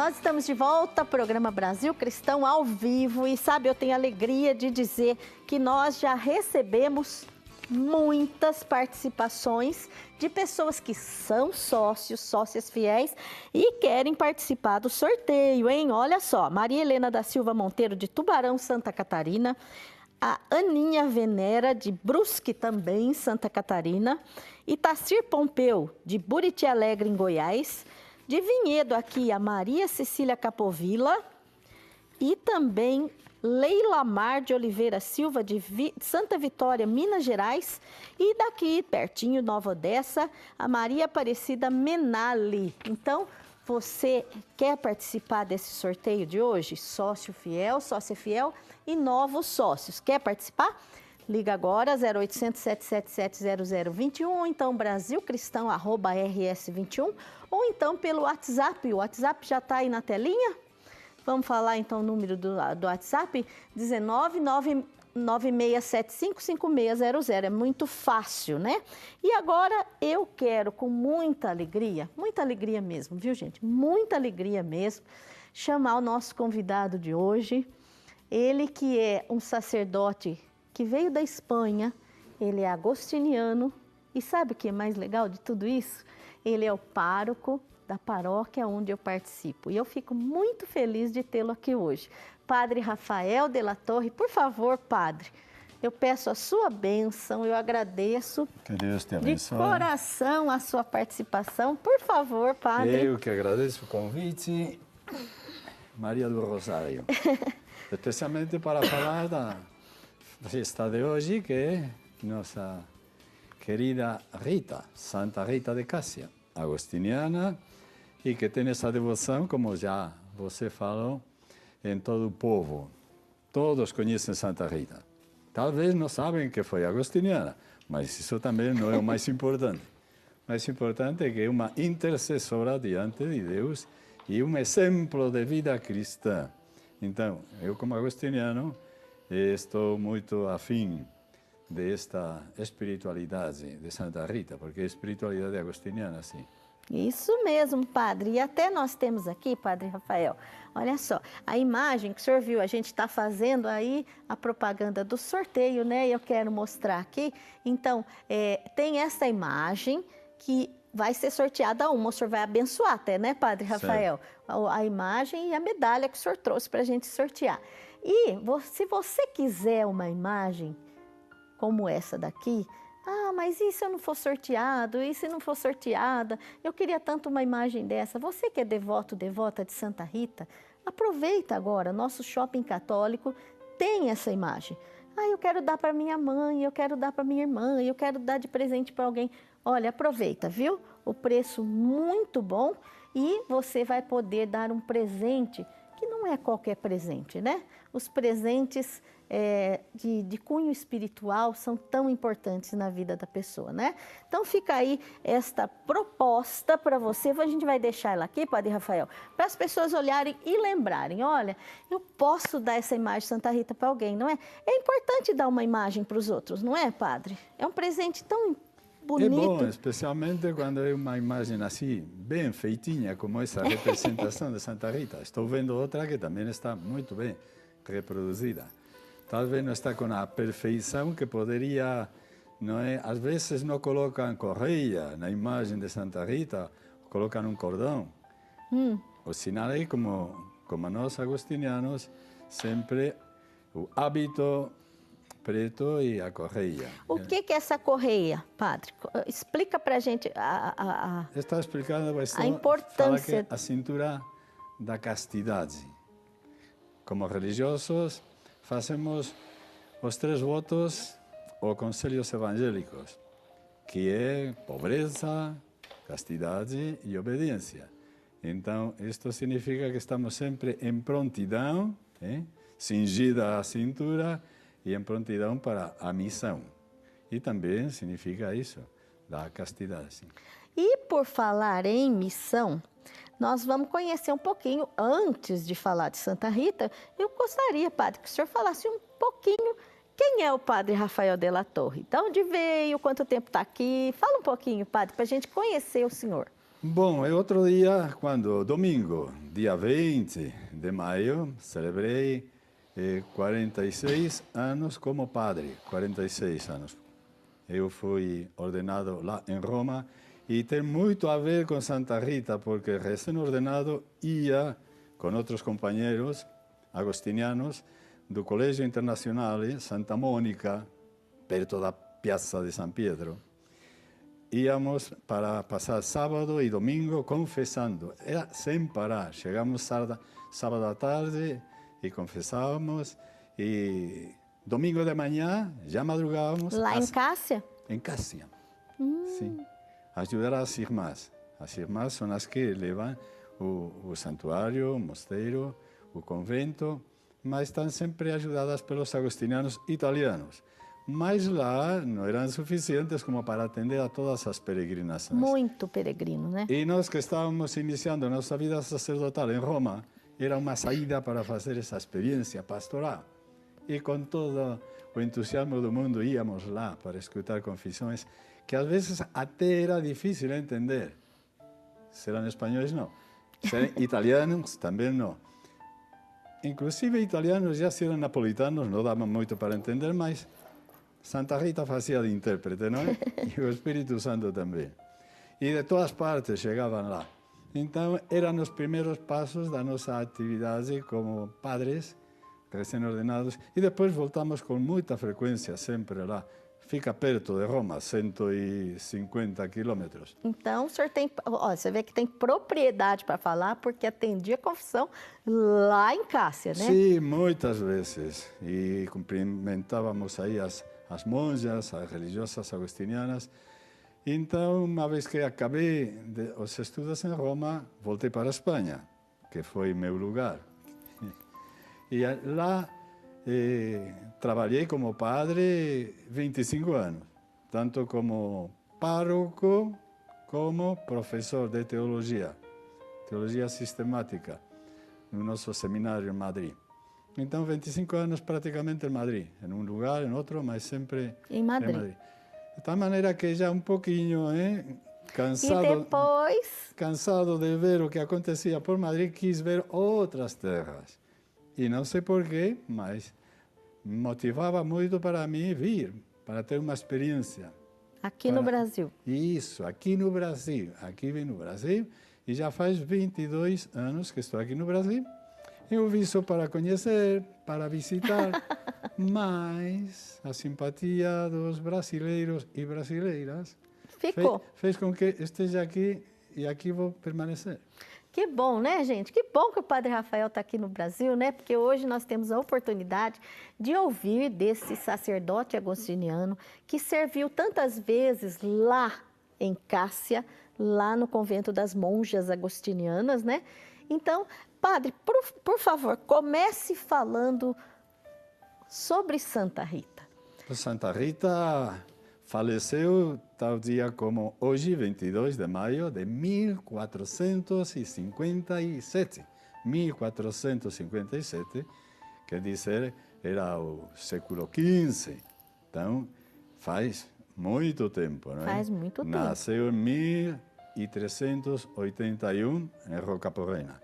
Nós estamos de volta ao programa Brasil Cristão ao vivo e sabe, eu tenho a alegria de dizer que nós já recebemos muitas participações de pessoas que são sócios, sócias fiéis e querem participar do sorteio, hein? Olha só, Maria Helena da Silva Monteiro de Tubarão, Santa Catarina, a Aninha Venera de Brusque também, Santa Catarina, Itacir Pompeu de Buriti Alegre, em Goiás, de Vinhedo aqui, a Maria Cecília Capovilla e também Leila Mar de Oliveira Silva, de Santa Vitória, Minas Gerais. E daqui, pertinho, Nova Odessa, a Maria Aparecida Menali. Então, você quer participar desse sorteio de hoje? Sócio fiel, sócia fiel e novos sócios. Quer participar? Liga agora, 0800 777 0021, então brasilcristão@rs21, ou então pelo WhatsApp. O WhatsApp já está aí na telinha? Vamos falar então o número do WhatsApp? 19996755600. É muito fácil, né? E agora eu quero, com muita alegria mesmo, viu, gente? Muita alegria mesmo, chamar o nosso convidado de hoje. Ele que é um sacerdote que veio da Espanha, ele é agostiniano e sabe o que é mais legal de tudo isso? Ele é o pároco da paróquia onde eu participo e eu fico muito feliz de tê-lo aqui hoje. Padre Rafael de la Torre, por favor, padre, eu peço a sua bênção, eu agradeço que Deus te abençoe. De coração a sua participação, por favor, padre. Eu que agradeço o convite, Maria do Rosário, especialmente para falar da festa de hoje, que é nossa querida Rita, Santa Rita de Cássia, agostiniana, e que tem essa devoção, como já você falou, em todo o povo. Todos conhecem Santa Rita. Talvez não sabem que foi agostiniana, mas isso também não é o mais importante. O mais importante é que é uma intercessora diante de Deus e um exemplo de vida cristã. Então, eu como agostiniano, estou muito afim desta espiritualidade de Santa Rita, porque é espiritualidade agostiniana, sim. Isso mesmo, padre. E até nós temos aqui, padre Rafael, olha só, a imagem que o senhor viu, a gente está fazendo aí a propaganda do sorteio, né? Eu quero mostrar aqui. Então, tem essa imagem que vai ser sorteada uma, o senhor vai abençoar até, né, padre Rafael? A imagem e a medalha que o senhor trouxe para a gente sortear. E se você quiser uma imagem como essa daqui, mas e se eu não for sorteado? E se não for sorteada? Eu queria tanto uma imagem dessa. Você que é devoto, devota de Santa Rita, aproveita agora, nosso shopping católico tem essa imagem. Eu quero dar para minha mãe, eu quero dar para minha irmã, eu quero dar de presente para alguém. Olha, aproveita, viu? O preço muito bom e você vai poder dar um presente que não é qualquer presente, né? Os presentes de cunho espiritual são tão importantes na vida da pessoa, né? Então fica aí esta proposta para você, a gente vai deixar ela aqui, padre Rafael, para as pessoas olharem e lembrarem, olha, eu posso dar essa imagem de Santa Rita para alguém, não é? É importante dar uma imagem para os outros, não é, padre? É um presente tão bonito. É bom, especialmente quando é uma imagem assim, bem feitinha, como essa representação de Santa Rita. Estou vendo outra que também está muito bem reproduzida. Talvez não está com a perfeição que poderia, não é? Às vezes não colocam correia na imagem de Santa Rita, colocam um cordão. O sinal é como nós agostinianos, sempre o hábito preto e a correia. O que é essa correia, padre? Explica para a gente Está explicando a importância. A cintura da castidade. Como religiosos, fazemos os 3 votos ou conselhos evangélicos, que é pobreza, castidade e obediência. Então, isto significa que estamos sempre em prontidão, cingida a cintura, e em prontidão para a missão. E também significa isso, da castidade. Sim. E por falar em missão, nós vamos conhecer um pouquinho, antes de falar de Santa Rita, eu gostaria, padre, que o senhor falasse um pouquinho quem é o padre Rafael de la Torre. De onde veio, quanto tempo está aqui? Fala um pouquinho, padre, para a gente conhecer o senhor. Bom, é outro dia, quando, domingo, dia 20 de maio, celebrei 46 anos como padre, 46 anos. Eu fui ordenado lá em Roma e tem muito a ver com Santa Rita, porque recém-ordenado ia com outros companheiros agostinianos do Colégio Internazionale Santa Mônica, perto da Piazza de San Pietro. Íamos para passar sábado e domingo confessando, era sem parar. Chegamos sábado à tarde e confessávamos, e domingo de manhã já madrugávamos. Lá em Cássia? Em Cássia, sim. Ajudar as irmãs. As irmãs são as que levam o santuário, o mosteiro, o convento, mas estão sempre ajudadas pelos agostinianos italianos. Mas lá não eram suficientes como para atender a todas as peregrinações. Muito peregrino, né? E nós que estávamos iniciando nossa vida sacerdotal em Roma, era uma saída para fazer essa experiência pastoral. E com todo o entusiasmo do mundo íamos lá para escutar confissões que às vezes até era difícil entender. Serão espanhóis, não. Serão italianos, também não. Inclusive italianos, já se eram napolitanos, não dava muito para entender, mas Santa Rita fazia de intérprete, não é? E o Espírito Santo também. E de todas partes chegavam lá. Então, eram os primeiros passos da nossa atividade como padres recém-ordenados. E depois voltamos com muita frequência, sempre lá. Fica perto de Roma, 150 quilômetros. Então, o senhor tem... Ó, você vê que tem propriedade para falar, porque atendia a confissão lá em Cássia, né? Sim, muitas vezes. E cumprimentávamos aí as monjas, as religiosas agostinianas. Então, uma vez que acabei os estudos em Roma, voltei para a Espanha, que foi meu lugar. E lá trabalhei como padre 25 anos, tanto como pároco como professor de teologia sistemática, no nosso seminário em Madrid. Então, 25 anos praticamente em Madrid, em um lugar, em outro, mas sempre em Madrid. De tal maneira que já um pouquinho, cansado, e depois... cansado de ver o que acontecia por Madrid, quis ver outras terras. E não sei porquê, mas motivava muito para mim vir, para ter uma experiência. Aqui no Brasil. Isso, aqui no Brasil. Aqui vim no Brasil e já faz 22 anos que estou aqui no Brasil. Eu vim só para conhecer, para visitar, mas a simpatia dos brasileiros e brasileiras fez com que esteja aqui e aqui vou permanecer. Que bom, né, gente? Que bom que o Padre Rafael está aqui no Brasil, né? Porque hoje nós temos a oportunidade de ouvir desse sacerdote agostiniano que serviu tantas vezes lá em Cássia, lá no convento das monjas agostinianas, né? Então, Padre, por favor, comece falando sobre Santa Rita. Santa Rita faleceu tal dia como hoje, 22 de maio de 1457. 1457, quer dizer, era o século XV. Então, faz muito tempo, não é? Faz muito tempo. Nasceu em 1381 em Rocaporena.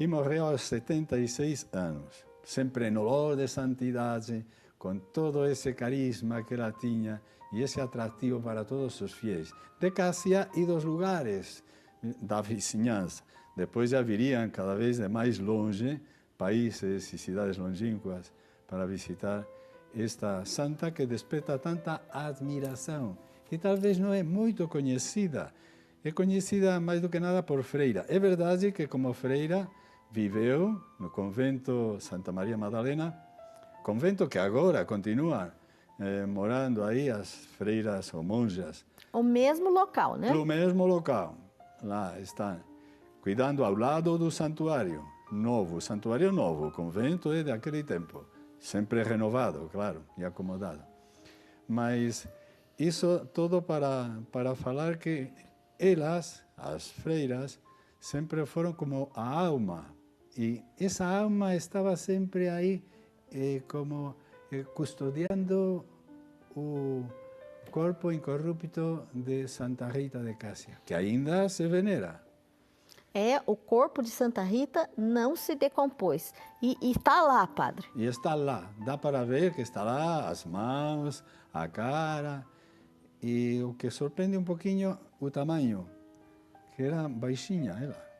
E morreu aos 76 anos, sempre em olor de santidade, com todo esse carisma que ela tinha e esse atrativo para todos os fiéis, de Cássia e dos lugares da vizinhança. Depois já viriam cada vez de mais longe países e cidades longínquas para visitar esta santa que desperta tanta admiração e talvez não é muito conhecida. É conhecida mais do que nada por freira. É verdade que como freira viveu no convento Santa Maria Madalena, convento que agora continua morando aí as freiras ou monjas. O mesmo local, né? No mesmo local. Lá estão, cuidando ao lado do santuário novo. Santuário novo, o convento é daquele tempo. Sempre renovado, claro, e acomodado. Mas isso todo para falar que elas, as freiras, sempre foram como a alma. E essa alma estava sempre aí como custodiando corpo incorrupto de Santa Rita de Cássia, que ainda se venera. O corpo de Santa Rita não se decompôs. E está lá, padre. E está lá, dá para ver que está lá as mãos, a cara, e o que surpreende um pouquinho, o tamanho, que era baixinha ela.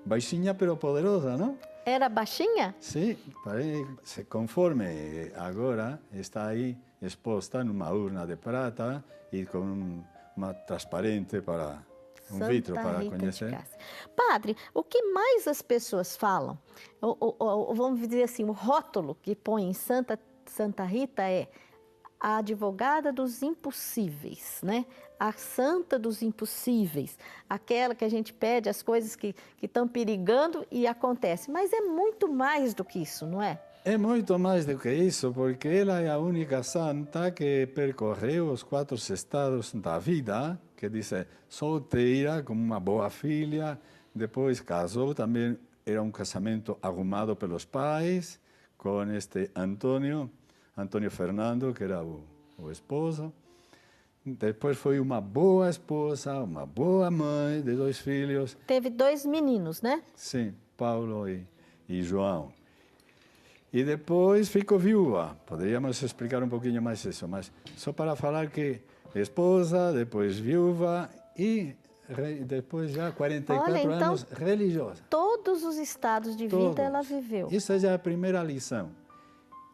Baixinha, pero poderosa, não? Era baixinha? Sim, conforme agora está aí exposta numa urna de prata e com uma transparente para vidro para Rita conhecer. de Cássia. Padre, o que mais as pessoas falam? Vamos dizer assim, o rótulo que põe em Santa Rita é a advogada dos impossíveis, né? A santa dos impossíveis, aquela que a gente pede as coisas que estão perigando e acontece. Mas é muito mais do que isso, não é? É muito mais do que isso, porque ela é a única santa que percorreu os 4 estados da vida, que diz solteira, como uma boa filha, depois casou, também era um casamento arrumado pelos pais, com este Antônio Fernando, que era o esposo. Depois foi uma boa esposa, uma boa mãe de 2 filhos. Teve 2 meninos, né? Sim, Paulo e João. E depois ficou viúva. Poderíamos explicar um pouquinho mais isso, mas só para falar que esposa, depois viúva e depois já 44 Olha, então, anos religiosa. Todos os estados de vida ela viveu. Essa já é a primeira lição.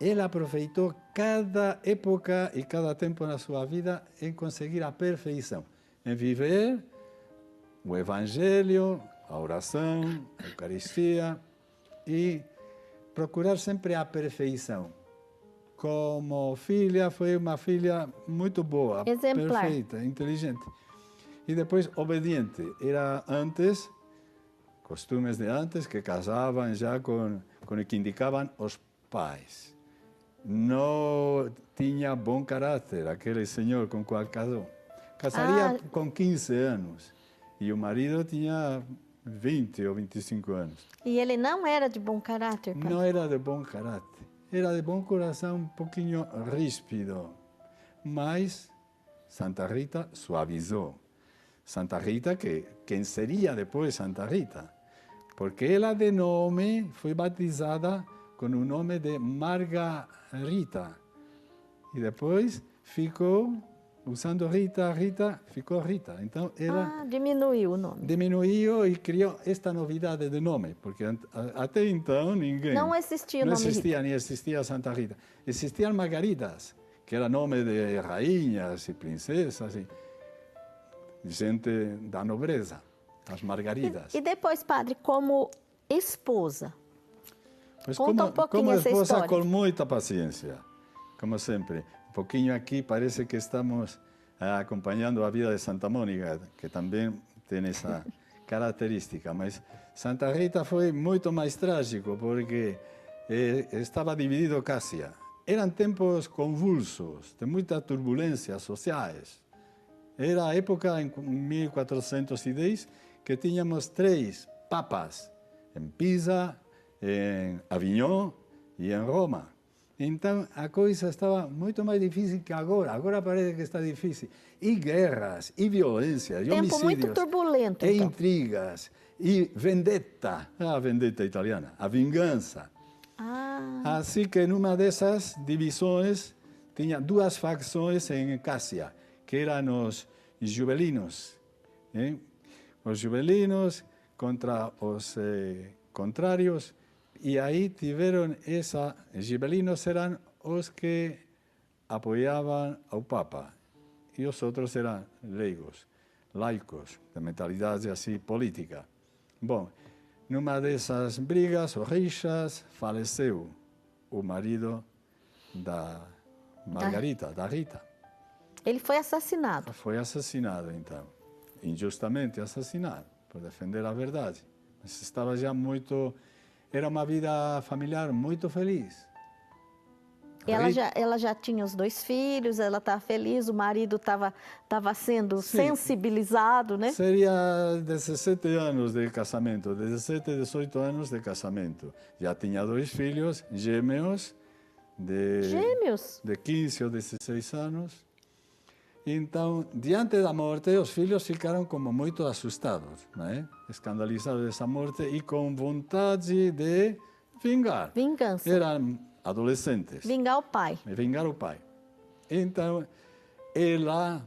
Ela aproveitou cada época e cada tempo na sua vida em conseguir a perfeição, em viver o Evangelho, a oração, a Eucaristia e procurar sempre a perfeição. Como filha, foi uma filha muito boa, exemplar, perfeita, inteligente. E depois obediente. Era antes, costumes de antes, que casavam já com o que indicavam os pais. Não tinha bom caráter aquele senhor com o qual casou. Casaria com 15 anos e o marido tinha 20 ou 25 anos. E ele não era de bom caráter, padre? Não era de bom caráter. Era de bom coração, um pouquinho ríspido. Mas Santa Rita suavizou. Santa Rita, quem seria depois Santa Rita? Porque ela de nome foi batizada com o nome de Margarita. E depois ficou, usando Rita, ficou Rita. Então ela diminuiu o nome. Diminuiu e criou esta novidade de nome, porque até então ninguém... Não existia o não nome existia, Rita. nem existia Santa Rita. Existiam Margaritas, que era nome de rainhas e princesas, e gente da nobreza, as Margaridas. E depois, padre, como esposa? Pois Conta um pouquinho como essa esposa, história. com muita paciência, como sempre. Um pouquinho aqui parece que estamos acompanhando a vida de Santa Mônica, que também tem essa característica. Mas Santa Rita foi muito mais trágico, porque estava dividido Cássia. Eram tempos convulsos, de muitas turbulências sociais. Era a época, em 1410, que tínhamos 3 papas, em Pisa, em Avignon e em Roma. Então, a coisa estava muito mais difícil que agora. Agora parece que está difícil. E guerras, e violências, e Tempo homicídios. muito turbulento, e então. intrigas, e vendetta. A vendetta italiana, a vingança. Assim que numa dessas divisões, tinha 2 facções em Cássia, que eram os gibelinos. Os gibelinos contra os contrários. E aí tiveram gibelinos eram os que apoiavam ao Papa. E os outros eram leigos, laicos, de mentalidade assim política. Bom, numa dessas brigas ou rixas, faleceu o marido da Margarita, da Rita. Ele foi assassinado. Foi assassinado, então. Injustamente assassinado, por defender a verdade. Mas estava já muito... Era uma vida familiar muito feliz. Ela já tinha os 2 filhos, ela estava feliz, o marido estava sendo sensibilizado, né? Seria 17 anos de casamento, 17, 18 anos de casamento. Já tinha 2 filhos, gêmeos, de 15 ou 16 anos. Então, diante da morte, os filhos ficaram como muito assustados, né? Escandalizados dessa morte e com vontade de vingar. Vingança. Eram adolescentes. Vingar o pai. Vingar o pai. Então, ela,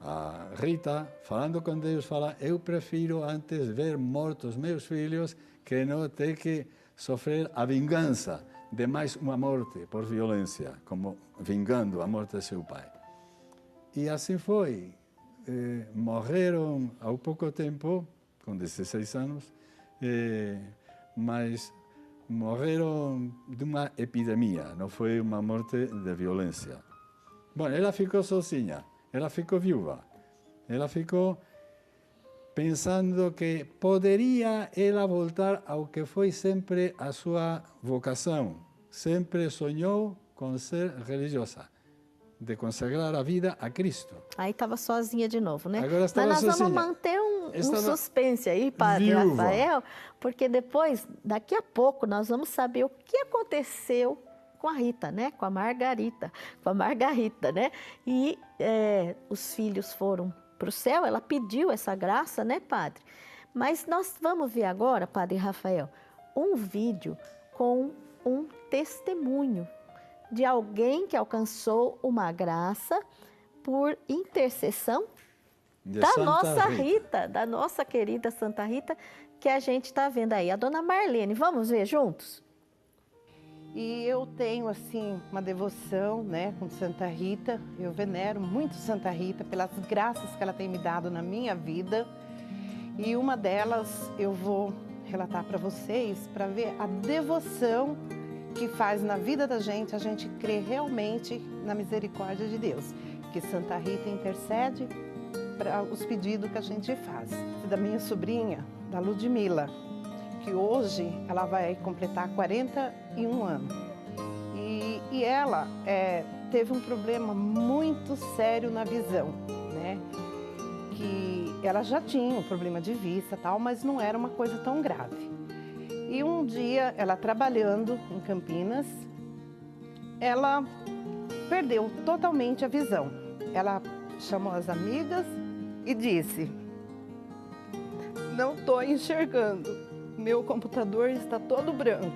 a Rita, falando com Deus, fala: eu prefiro antes ver mortos meus filhos que não ter que sofrer a vingança de mais uma morte por violência, como vingando a morte de seu pai. E assim foi. Morreram há pouco tempo, com 16 anos, mas morreram de uma epidemia, não foi uma morte de violência. Bom, ela ficou sozinha, ela ficou viúva, ela ficou pensando que poderia ela voltar ao que foi sempre a sua vocação. Sempre sonhou com ser religiosa, de consagrar a vida a Cristo. Aí estava sozinha de novo, né? Agora estava Mas nós sozinha. vamos manter um Estava suspense aí, Padre viúva. Rafael, porque depois, daqui a pouco, nós vamos saber o que aconteceu com a Rita, né? Com a Margarita, né? E os filhos foram para o céu, ela pediu essa graça, né, Padre? Mas nós vamos ver agora, Padre Rafael, um vídeo com um testemunho de alguém que alcançou uma graça por intercessão De da Santa nossa Rita, da nossa querida Santa Rita, que a gente está vendo aí. A dona Marlene, vamos ver juntos? E eu tenho, assim, uma devoção, né, com Santa Rita. Eu venero muito Santa Rita pelas graças que ela tem me dado na minha vida. E uma delas eu vou relatar para vocês, para ver a devoção que faz na vida da gente, a gente crer realmente na misericórdia de Deus. Que Santa Rita intercede para os pedidos que a gente faz. Da minha sobrinha, da Ludmila, que hoje ela vai completar 41 anos. E ela teve um problema muito sério na visão, né? Que ela já tinha um problema de vista, tal, mas não era uma coisa tão grave. E um dia, ela trabalhando em Campinas, ela perdeu totalmente a visão. Ela chamou as amigas e disse: não estou enxergando, meu computador está todo branco.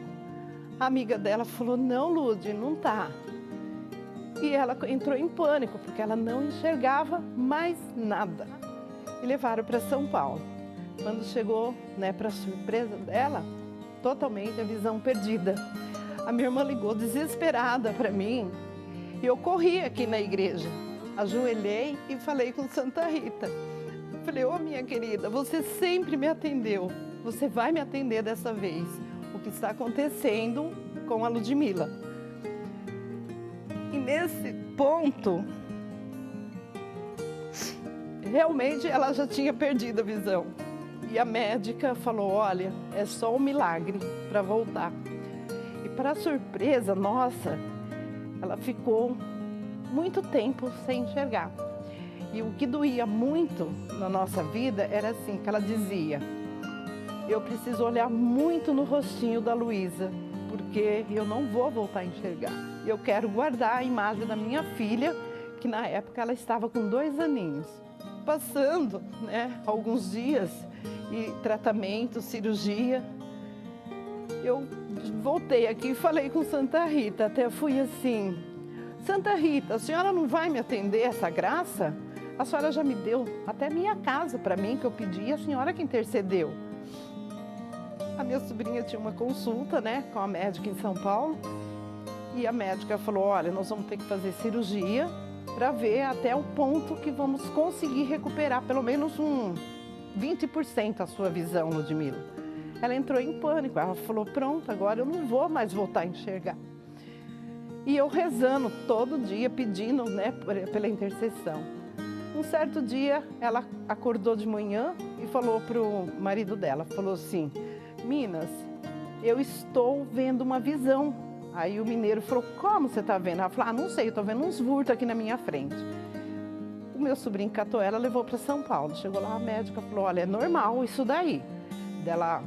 A amiga dela falou: não, Lud, não tá. E ela entrou em pânico, porque ela não enxergava mais nada. E levaram para São Paulo. Quando chegou, né, para surpresa dela, totalmente a visão perdida. A minha irmã ligou desesperada para mim e eu corri aqui na igreja. Ajoelhei e falei com Santa Rita. Falei: ô minha querida, você sempre me atendeu, você vai me atender dessa vez. O que está acontecendo com a Ludmila? E nesse ponto, realmente ela já tinha perdido a visão. E a médica falou: olha, é só um milagre para voltar. E para surpresa nossa, ela ficou muito tempo sem enxergar. E o que doía muito na nossa vida era assim, que ela dizia: eu preciso olhar muito no rostinho da Luísa, porque eu não vou voltar a enxergar. Eu quero guardar a imagem da minha filha, que na época ela estava com 2 aninhos. Passando, né, alguns dias, e tratamento, cirurgia, eu voltei aqui e falei com Santa Rita, até fui assim: Santa Rita, a senhora não vai me atender essa graça? A senhora já me deu até minha casa para mim, que eu pedi, a senhora que intercedeu. A minha sobrinha tinha uma consulta, né, com a médica em São Paulo, e a médica falou: olha, nós vamos ter que fazer cirurgia para ver até o ponto que vamos conseguir recuperar pelo menos um 20% a sua visão, Ludmila. Ela entrou em pânico, ela falou: pronto, agora eu não vou mais voltar a enxergar. E eu rezando todo dia, pedindo, né, pela intercessão. Um certo dia, ela acordou de manhã e falou para o marido dela, falou assim: Minas, eu estou vendo uma visão. Aí o mineiro falou: como você está vendo? Ela falou: não sei, eu estou vendo uns vultos aqui na minha frente. O meu sobrinho catou ela, levou para São Paulo. Chegou lá, a médica falou: olha, é normal isso daí, dela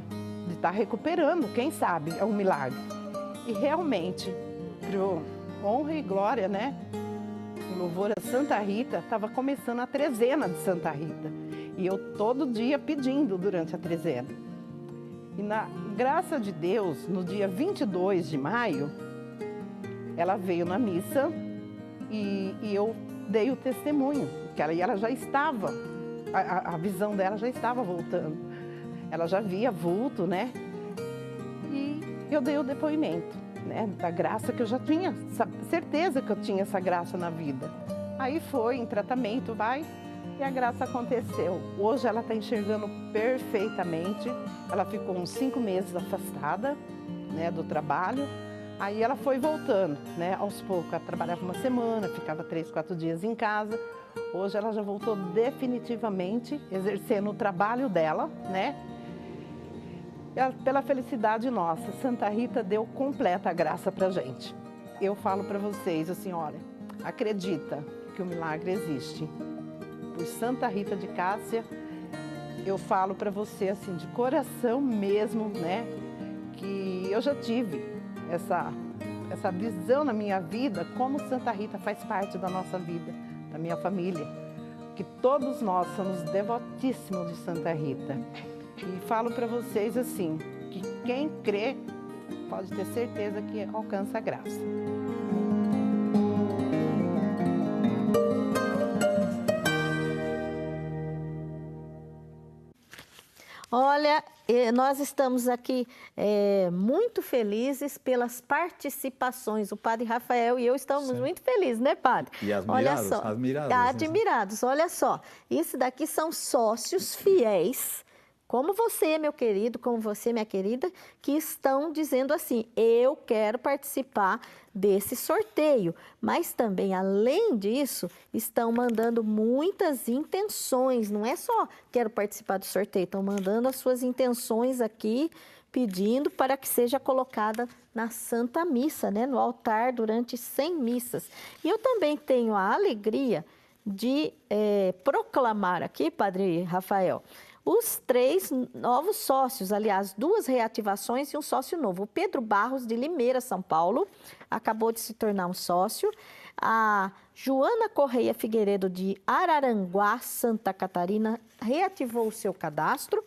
de estar recuperando, quem sabe, é um milagre. E realmente, pro honra e glória, né, louvor a Santa Rita, estava começando a trezena de Santa Rita. E eu todo dia pedindo durante a trezena. E na graça de Deus, no dia 22 de maio, ela veio na missa e eu dei o testemunho, que ela já estava, a visão dela já estava voltando. Ela já via vulto, né? E eu dei o depoimento, né? Da graça que eu já tinha, certeza que eu tinha essa graça na vida. Aí foi em tratamento, e a graça aconteceu. Hoje ela está enxergando perfeitamente. Ela ficou uns 5 meses afastada, né, do trabalho. Aí ela foi voltando, né, aos poucos. Ela trabalhava uma semana, ficava 3, 4 dias em casa. Hoje ela já voltou definitivamente, exercendo o trabalho dela, né? Pela felicidade nossa, Santa Rita deu completa graça pra gente. Eu falo para vocês assim, olha, acredita que o milagre existe. Por Santa Rita de Cássia, eu falo para você assim, de coração mesmo, né? Que eu já tive essa visão na minha vida, como Santa Rita faz parte da nossa vida, da minha família. Que todos nós somos devotíssimos de Santa Rita. E falo para vocês assim, que quem crê pode ter certeza que alcança a graça. Olha, nós estamos aqui muito felizes pelas participações. O Padre Rafael e eu estamos muito felizes, né, Padre? E admirados, olha só, admirados. Olha só, isso daqui são sócios fiéis, como você, meu querido, como você, minha querida, que estão dizendo assim, eu quero participar desse sorteio. Mas também, além disso, estão mandando muitas intenções. Não é só quero participar do sorteio, estão mandando as suas intenções aqui, pedindo para que seja colocada na Santa Missa, né? No altar durante 100 missas. E eu também tenho a alegria de proclamar aqui, Padre Rafael, os 3 novos sócios, aliás, 2 reativações e um sócio novo. O Pedro Barros, de Limeira, São Paulo, acabou de se tornar um sócio. A Joana Correia Figueiredo, de Araranguá, Santa Catarina, reativou o seu cadastro.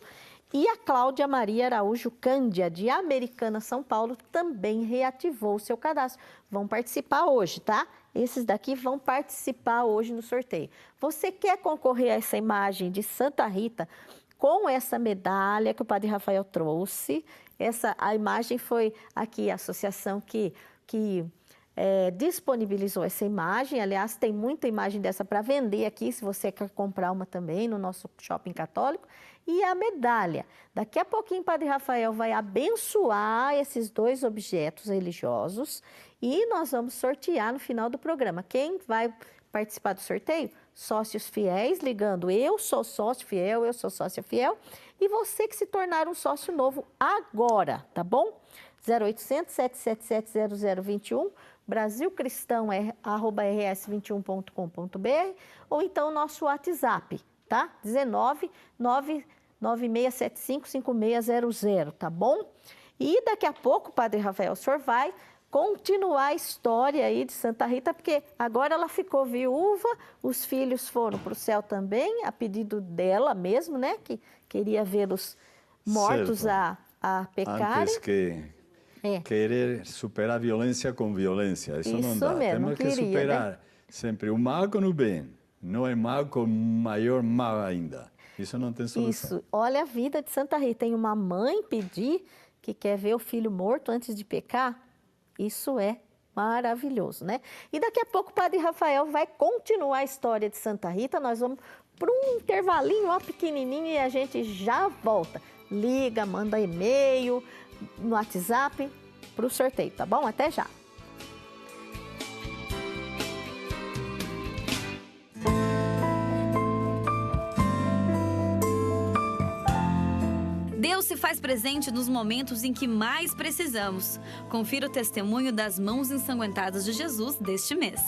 E a Cláudia Maria Araújo Cândia, de Americana, São Paulo, também reativou o seu cadastro. Vão participar hoje, tá? Esses daqui vão participar hoje no sorteio. Você quer concorrer a essa imagem de Santa Rita com essa medalha que o Padre Rafael trouxe? A imagem foi aqui a associação que disponibilizou essa imagem. Aliás, tem muita imagem dessa para vender aqui, se você quer comprar uma também no nosso shopping católico. E a medalha. Daqui a pouquinho o Padre Rafael vai abençoar esses 2 objetos religiosos e nós vamos sortear no final do programa. Quem vai participar do sorteio? Sócios fiéis, ligando eu sou sócio fiel, eu sou sócia fiel. E você que se tornar um sócio novo agora, tá bom? 0800 777 0021, brasilcristão@rs21.com.br ou então nosso WhatsApp, tá? 19 99675 5600, tá bom? E daqui a pouco, Padre Rafael, o senhor vai continuar a história aí de Santa Rita, porque agora ela ficou viúva, os filhos foram para o céu também, a pedido dela mesmo, né? Que queria vê-los mortos a pecarem. Antes que querer superar a violência com violência, isso não dá. Mesmo, temos que superar sempre o mal com o bem, não é mal com maior mal ainda. Isso não tem solução. Isso, olha a vida de Santa Rita. Tem uma mãe pedir que quer ver o filho morto antes de pecar. Isso é maravilhoso, né? E daqui a pouco o Padre Rafael vai continuar a história de Santa Rita. Nós vamos para um intervalinho ó, pequenininho e a gente já volta. Liga, manda e-mail no WhatsApp para o sorteio, tá bom? Até já! Deus se faz presente nos momentos em que mais precisamos. Confira o testemunho das mãos ensanguentadas de Jesus deste mês.